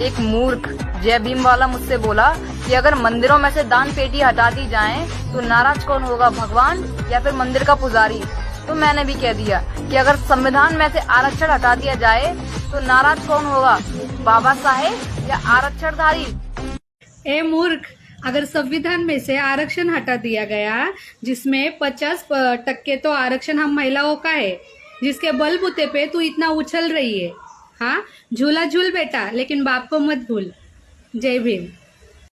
एक मूर्ख जय भीम वाला मुझसे बोला कि अगर मंदिरों में से दान पेटी हटा दी जाए तो नाराज कौन होगा, भगवान या फिर मंदिर का पुजारी। तो मैंने भी कह दिया कि अगर संविधान में से आरक्षण हटा दिया जाए तो नाराज कौन होगा, बाबा साहेब या आरक्षणधारी। ए मूर्ख, अगर संविधान में से आरक्षण हटा दिया गया जिसमें 50% तो आरक्षण हम महिलाओं का है, जिसके बलबूते पे तू इतना उछल रही है। हाँ, झूला झूल बेटा, लेकिन बाप को मत भूल। जय भीम।